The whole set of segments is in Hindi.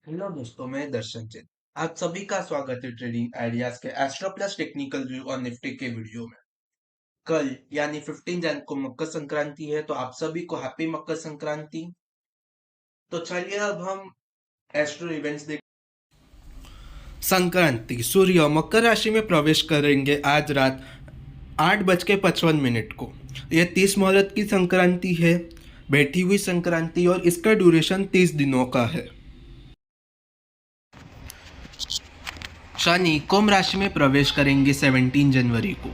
हेलो दोस्तों, मैं दर्शन चंद। आप सभी का स्वागत है ट्रेडिंग आइडियाज के एस्ट्रो प्लस टेक्निकल व्यू और निफ्टी के वीडियो में। कल यानी 15 जन को मकर संक्रांति है, तो आप सभी को हैप्पी मकर संक्रांति। तो चलिए अब हम एस्ट्रो इवेंट्स देख। संक्रांति सूर्य मकर राशि में प्रवेश करेंगे आज रात 8:55 को। यह 30 मुहूर्त की संक्रांति है, बैठी हुई संक्रांति, और इसका ड्यूरेशन 30 दिनों का है। शनि कुंभ राशि में प्रवेश करेंगे 17 जनवरी को।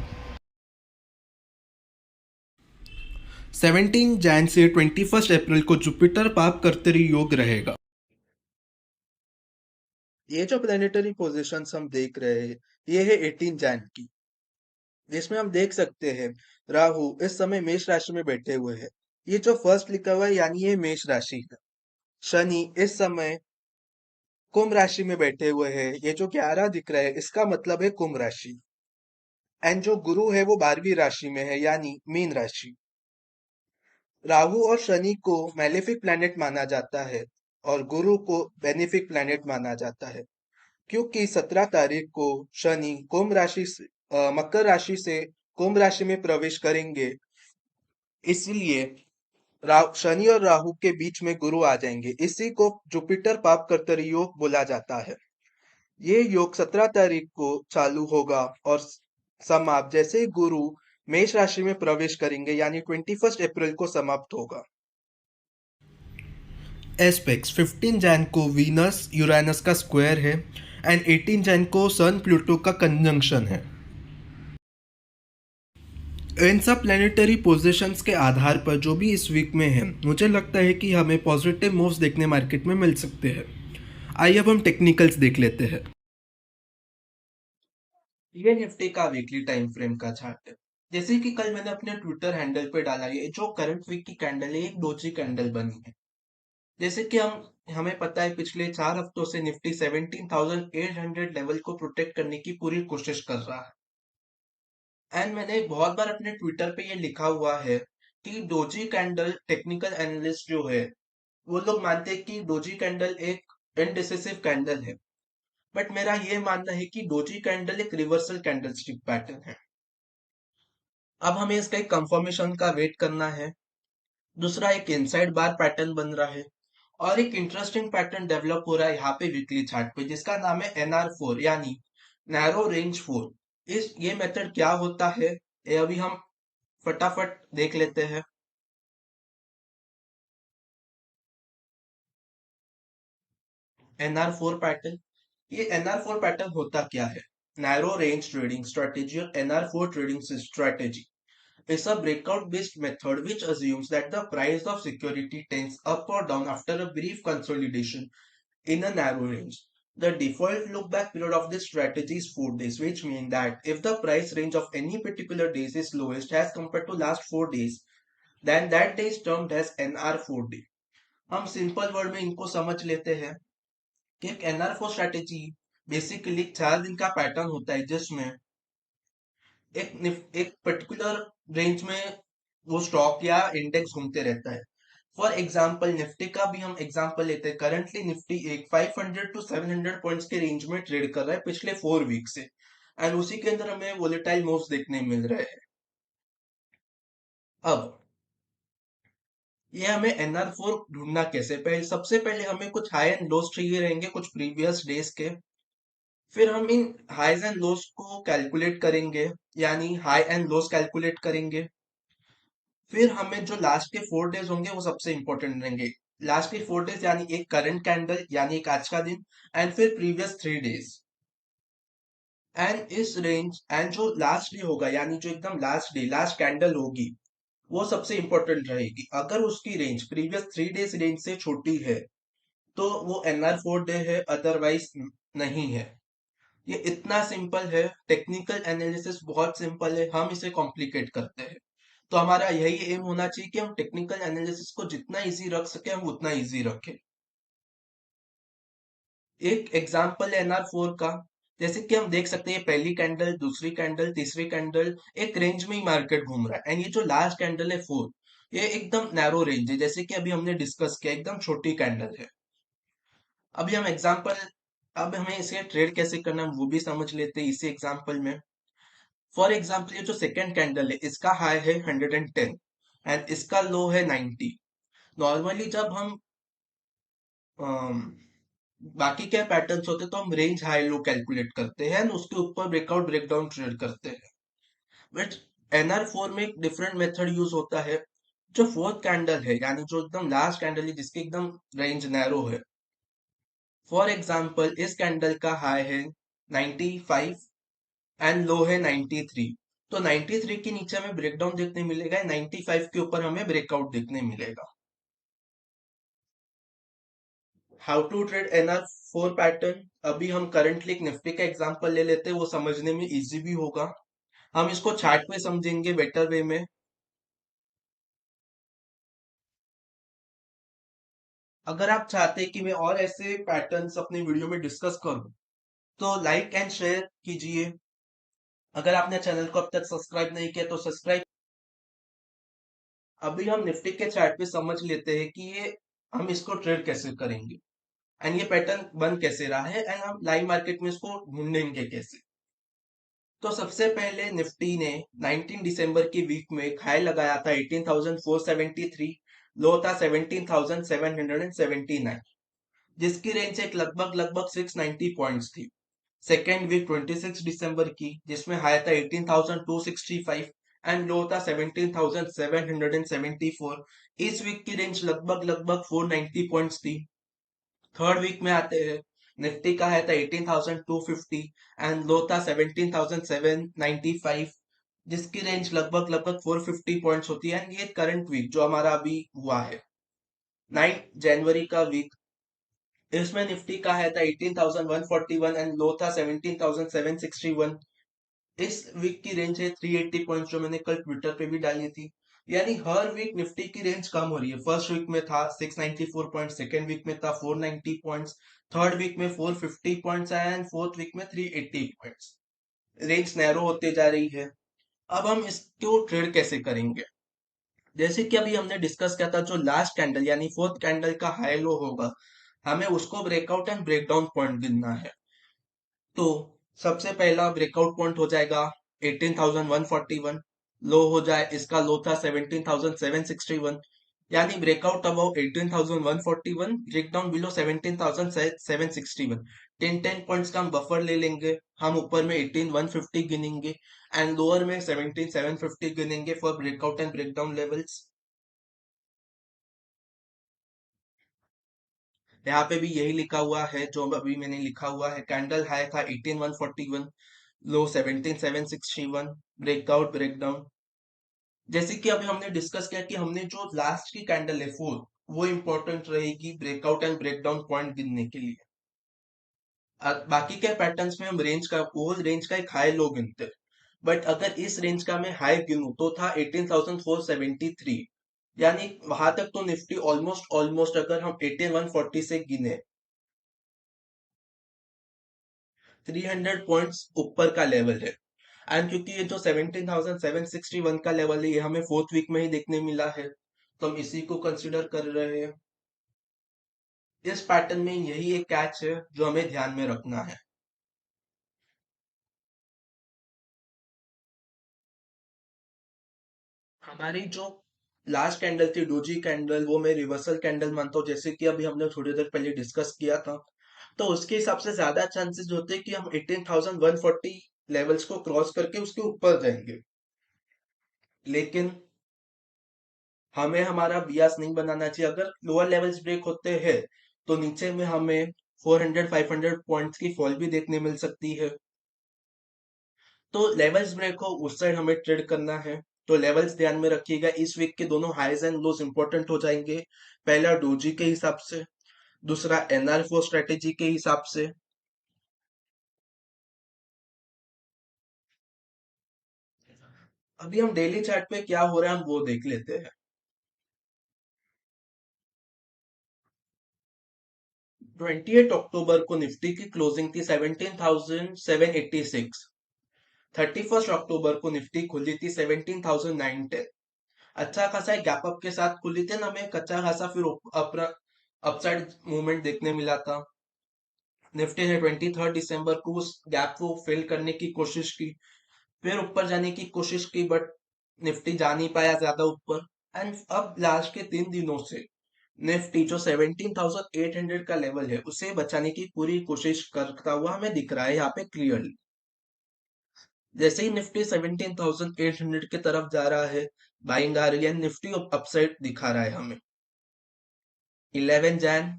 17 जैन से 21 अप्रैल को जुपिटर पाप कर्तरी योग रहेगा। ये जो प्लेनेटरी पोजीशंस हम देख रहे हैं, ये है 18 जैन की, जिसमें हम देख सकते हैं राहु इस समय मेष राशि में बैठे हुए हैं। ये जो फर्स्ट लिखा हुआ है यानी ये मेष राशि है। शनि इस समय कुंभ राशि में बैठे हुए हैं। ये जो 11 दिख रहा है इसका मतलब है कुंभ राशि। एंड जो गुरु है वो 12वीं राशि में है यानी मीन राशि। राहु और शनि को मैलेफिक प्लैनेट माना जाता है और गुरु को बेनिफिक प्लैनेट माना जाता है, क्योंकि 17 तारीख को शनि मकर राशि से कुंभ राशि में प्रवेश करेंगे। इसलिए शनि और राहु के बीच में गुरु आ जाएंगे। इसी को जुपिटर पाप कर्तरी योग बोला जाता है। ये योग 17 तारीख को चालू होगा और समाप्त जैसे ही गुरु मेष राशि में प्रवेश करेंगे यानी 21 अप्रैल को समाप्त होगा। एस्पेक्ट्स 15 जैन को वीनस यूरेनस का स्क्वायर है एंड 18 जैन को सन प्लूटो का कंजंक्शन है। इन सब प्लेनेटरी पोजीशंस के आधार पर जो भी इस वीक में है, मुझे लगता है कि हमें पॉजिटिव मूव्स देखने मार्केट में मिल सकते हैं। आइए अब हम टेक्निकल्स देख लेते हैं। ये निफ्टी का वीकली टाइम फ्रेम का चार्ट है। जैसे कि कल मैंने अपने ट्विटर हैंडल पे डाला, ये जो करंट वीक की कैंडल है एक डोजी कैंडल बनी है। जैसे कि हमें पता है पिछले 4 हफ्तों से निफ्टी 17,800 लेवल को प्रोटेक्ट करने की पूरी कोशिश कर रहा है। एंड मैंने बहुत बार अपने ट्विटर पे ये लिखा हुआ है कि डोजी कैंडल, टेक्निकल एनालिस्ट जो है वो लोग मानते हैं कि डोजी कैंडल एक इनडिसिसिव कैंडल है। बट मेरा ये मानना है कि डोजी कैंडल एक रिवर्सल कैंडलस्टिक पैटर्न है। अब हमें इसका एक कंफर्मेशन का वेट करना है। दूसरा, एक इनसाइड बार पैटर्न बन रहा है और एक इंटरेस्टिंग पैटर्न डेवलप हो रहा है यहाँ पे वीकली चार्ट पे, जिसका नाम है NR4 यानी नैरो रेंज 4। ये मेथड क्या होता है ये अभी हम फटाफट देख लेते हैं। NR4 पैटर्न, ये NR4 पैटर्न होता क्या है? नैरो रेंज ट्रेडिंग स्ट्रेटेजी और NR4 trading strategy is a breakout based method which assumes that the price of security tends up or down after a brief consolidation in a narrow range. The default look back period of this strategy is 4 days, which means that if the price range of any particular days is lowest as compared to last 4 days, then that day is termed as NR4 day. हम सिंपल वर्ड में इनको समझ लेते हैं कि एक NR4 स्ट्रेटेजी बेसिकली 4 दिन का पैटर्न होता है, जिसमें एक पर्टिकुलर रेंज में वो स्टॉक या इंडेक्स घूमते रहता है। फॉर एग्जाम्पल निफ्टी का भी हम एग्जाम्पल लेते हैं। करंटली निफ्टी एक 500 टू 700 पॉइंट्स के रेंज में ट्रेड कर रहा है पिछले 4 वीक से, एंड उसी के अंदर हमें वोलेटाइल मूव्स देखने मिल रहे हैं। अब ये हमें NR4 ढूंढना कैसे? सबसे पहले हमें कुछ हाई एंड लोस चाहिए रहेंगे कुछ प्रीवियस डेज के। फिर हम इन हाईज एंड लोस को कैलकुलेट करेंगे, यानी हाई एंड लोस कैलकुलेट करेंगे। फिर हमें जो लास्ट के 4 डेज होंगे वो सबसे इंपॉर्टेंट रहेंगे। लास्ट के 4 डेज यानी एक करंट कैंडल यानी एक आज का दिन, एंड फिर प्रीवियस 3 डेज। एंड इस रेंज एंड जो लास्ट डे होगा यानी जो एकदम लास्ट डे लास्ट कैंडल होगी वो सबसे इंपॉर्टेंट रहेगी। अगर उसकी रेंज प्रीवियस 3 डेज रेंज से छोटी है तो वो NR4 डे है, अदरवाइज नहीं है। ये इतना सिंपल है। टेक्निकल एनालिसिस बहुत सिंपल है, हम इसे कॉम्प्लिकेट करते हैं। तो हमारा यही एम होना चाहिए कि हम टेक्निकल एनालिसिस को जितना इजी रख सके हम उतना इजी रखें। एक एग्जांपल है NR4 का। जैसे कि हम देख सकते हैं पहली कैंडल, दूसरी कैंडल, तीसरी कैंडल, एक रेंज में ही मार्केट घूम रहा है। एंड ये जो लास्ट कैंडल है 4, ये एकदम नैरो रेंज है, जैसे कि अभी हमने डिस्कस किया एकदम छोटी कैंडल है। अभी हम एग्जांपल अब हमें इसे ट्रेड कैसे करना है वो भी समझ लेते हैं इसी एग्जांपल में। फॉर एग्जांपल ये जो सेकंड कैंडल है इसका हाई है 110 एंड इसका लो है 90। नॉर्मली जब हम अम, बाकी क्या पैटर्न्स होते हैं तो हम रेंज हाई लो कैलकुलेट करते हैं and उसके ऊपर ब्रेकआउट ब्रेकडाउन ट्रेड करते हैं। बट NR4 में एक डिफरेंट मेथड यूज होता है। जो फोर्थ कैंडल है यानी जो एकदम लास्ट कैंडल है जिसकी एकदम रेंज नैरो है, फॉर एग्जांपल इस कैंडल का हाई है 95 एंड लो है 93। तो 93 के नीचे हमें ब्रेकडाउन देखने मिलेगा, 95 के ऊपर हमें ब्रेकआउट देखने मिलेगा। How to trade NR4 pattern, अभी हम करंटली एक निफ्टी का एग्जांपल ले लेते हैं, वो समझने में इजी भी होगा। हम इसको चार्ट पे समझेंगे बेटर वे में। अगर आप चाहते हैं कि मैं और ऐसे पैटर्न्स अपने वीडियो में डिस्कस करूं तो लाइक एंड शेयर कीजिए। अगर आपने चैनल को अब तक सब्सक्राइब नहीं किया तो सब्सक्राइब। अभी हम निफ्टी के चार्ट पे समझ लेते हैं कि ये हम इसको ट्रेड कैसे करेंगे एंड ये पैटर्न बन कैसे रहा है एंड हम लाइव मार्केट में इसको ढूंढेंगे कैसे। तो सबसे पहले निफ्टी ने 19 दिसंबर की वीक में एक हाई लगाया था 18,473, लो था 17,779, जिसकी रेंज एक लगभग लगभग 690 पॉइंट्स थी। सेकेंड वीक 26 दिसंबर की जिसमें हाई था 18,265 एंड लो था 17,774। इस वीक की रेंज लगभग लगभग 490 पॉइंट्स थी। थर्ड वीक में आते हैं, निफ्टी का है था 18,250 एंड लो था 17,795, जिसकी रेंज लगभग लगभग 450 पॉइंट्स होती है एंड ये करंट वीक जो हमारा अभी हुआ है 9 जनवरी का वीक, इसमें निफ्टी का है था 18,141 एंड लो था 17,761। इस वीक की रेंज है 380 पॉइंट्स जो मैंने कल ट्विटर पे भी डाली थी। यानी हर वीक निफ्टी की रेंज कम हो रही है। फर्स्ट वीक में था 694 पॉइंट्स, सेकेंड वीक में था 490 पॉइंट्स, थर्ड वीक में 450 पॉइंट्स आया एंड फोर्थ वीक में 380 पॉइंट्स। रेंज नैरो होते जा रही है। अब हम इसको ट्रेड कैसे करेंगे? जैसे कि अभी हमने डिस्कस किया था, जो लास्ट कैंडल यानी फोर्थ कैंडल का हाई लो होगा हमें उसको ब्रेकआउट एंड ब्रेकडाउन पॉइंट गिनना है। तो सबसे पहला ब्रेकआउट पॉइंट हो जाएगा 18,141, लो हो जाए इसका लो था 17,761, यानी breakout above 18,141, breakdown below 17,761। 10 points का हम बफर ले लेंगे। हम ऊपर में 18,150 गिनेंगे एंड लोअर में 17,750 गिनेंगे for breakout and breakdown levels. यहाँ पे भी यही लिखा हुआ है जो अभी मैंने लिखा हुआ है। कैंडल हाई था 18,141, लो 17,761, ब्रेकआउट ब्रेकडाउन। जैसे कि अभी हमने डिस्कस किया कि हमने जो लास्ट की कैंडल है फोर्थ, वो इंपॉर्टेंट रहेगी ब्रेकआउट एंड ब्रेकडाउन पॉइंट गिनने के लिए। बाकी के पैटर्न्स में हम रेंज का ओवल रेंज का एक हाई लो गिनते हैं। बट अगर इस रेंज का मैं हाई गिनूं तो था 18,473, यानी वहां तक तो निफ्टी ऑलमोस्ट ऑलमोस्ट अगर हम 18,140 से गिने 300 पॉइंट्स ऊपर का लेवल है। एंड क्योंकि ये जो 17,761 का लेवल है ये हमें फोर्थ वीक में ही देखने मिला है तो हम इसी को कंसिडर कर रहे हैं। इस पैटर्न में यही एक कैच है जो हमें ध्यान में रखना है। हमारी जो लास्ट कैंडल थी डोजी कैंडल वो मैं रिवर्सल कैंडल मानता हूँ, जैसे कि अभी हमने थोड़ी देर पहले डिस्कस किया था। तो उसके हिसाब से ज्यादा चांसेस होते हैं कि हम 18,140 लेवल्स को क्रॉस करके उसके ऊपर जाएंगे। लेकिन हमें हमारा बियास नहीं बनाना चाहिए। अगर लोअर लेवल्स ब्रेक होते हैं तो नीचे में हमें 400 500 पॉइंट्स की फॉल भी देखने मिल सकती है। तो लेवल्स ब्रेक हो उस साइड हमें ट्रेड करना है। तो लेवल्स ध्यान में रखिएगा, इस वीक के दोनों हाईज एंड लोज इंपॉर्टेंट हो जाएंगे। पहला डोजी के हिसाब से, दूसरा NR4 स्ट्रेटेजी के हिसाब से। अभी हम डेली चार्ट पे क्या हो रहा है हम वो देख लेते हैं। 28 अक्टूबर को निफ्टी की क्लोजिंग थी 17,786। 31 अक्टूबर को निफ्टी खुली थी 17,910। अच्छा खासा एक गैप अप के साथ खुली थी ना, हमें एक अच्छा खासा फिर अपसाइड मूवमेंट देखने मिला था। निफ्टी ने 23 दिसंबर को उस गैप को फिल करने की कोशिश की, फिर ऊपर जाने की कोशिश की, बट निफ्टी जा नहीं पाया ज्यादा ऊपर। एंड अब लास्ट के 3 दिनों से निफ्टी जो 17,800 का लेवल है उसे बचाने की पूरी कोशिश करता हुआ हमें दिख रहा है यहाँ पे क्लियरली। जैसे ही निफ्टी 17,800 की तरफ जा रहा है, बाइंग आ रही है, निफ्टी अपसाइड दिखा रहा है हमें। 11 जैन,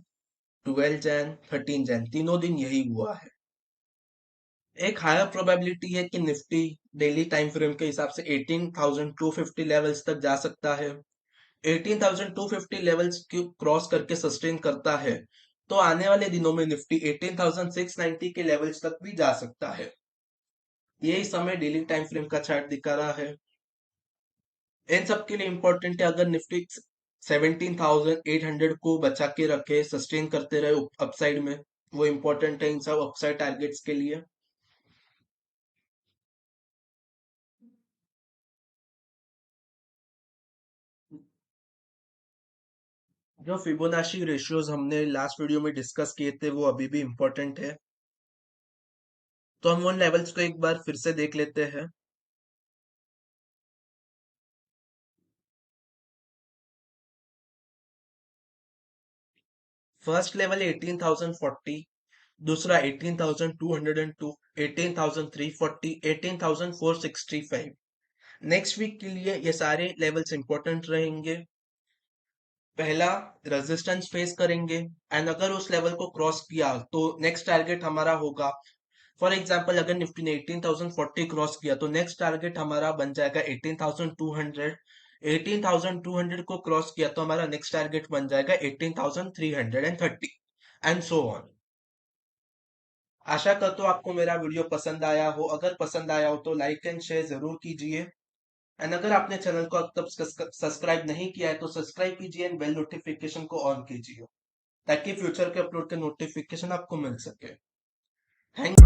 12 जैन, 13 जैन, तीनों दिन यही हुआ है। एक हायर प्रोबेबिलिटी है कि निफ्टी डेली टाइम फ्रेम के हिसाब से 18,250 लेवल्स तक जा सकता है। 18,250 लेवल्स को क्रॉस करके सस्टेन करता है तो आने वाले दिनों में निफ्टी 18,690 के लेवल्स तक भी जा सकता है। यही समय डेली टाइम फ्रेम का चार्ट दिखा रहा है। इन सब के लिए इंपॉर्टेंट है, अगर निफ्टी 17,800 को बचा के रखे, सस्टेन करते रहे अपसाइड में, वो इंपॉर्टेंट है इन सब अपसाइड टारगेट्स के लिए। जो फिबोनाची रेशियोज हमने लास्ट वीडियो में डिस्कस किए थे वो अभी भी इंपॉर्टेंट है, तो हम उन लेवल्स को एक बार फिर से देख लेते हैं। फर्स्ट लेवल 18,040, दूसरा 18,202, 18,340, 18,465। नेक्स्ट वीक के लिए ये सारे लेवल्स इंपॉर्टेंट रहेंगे। पहला रेजिस्टेंस फेस करेंगे, एंड अगर उस लेवल को क्रॉस किया तो नेक्स्ट टारगेट हमारा होगा, फॉर एग्जांपल अगर निफ्टी ने 18,040 क्रॉस किया तो नेक्स्ट टारगेट हमारा बन जाएगा 18,200। 18,200 को क्रॉस किया तो हमारा नेक्स्ट टारगेट बन जाएगा 18,330, एंड सो ऑन। आशा करता हूँ आपको मेरा वीडियो पसंद आया हो। अगर पसंद आया हो तो लाइक एंड शेयर जरूर कीजिए, एंड अगर आपने चैनल को अब तक सब्सक्राइब नहीं किया है तो सब्सक्राइब कीजिए एंड बेल नोटिफिकेशन को ऑन कीजिए ताकि फ्यूचर के अपलोड के नोटिफिकेशन आपको मिल सके। थैंक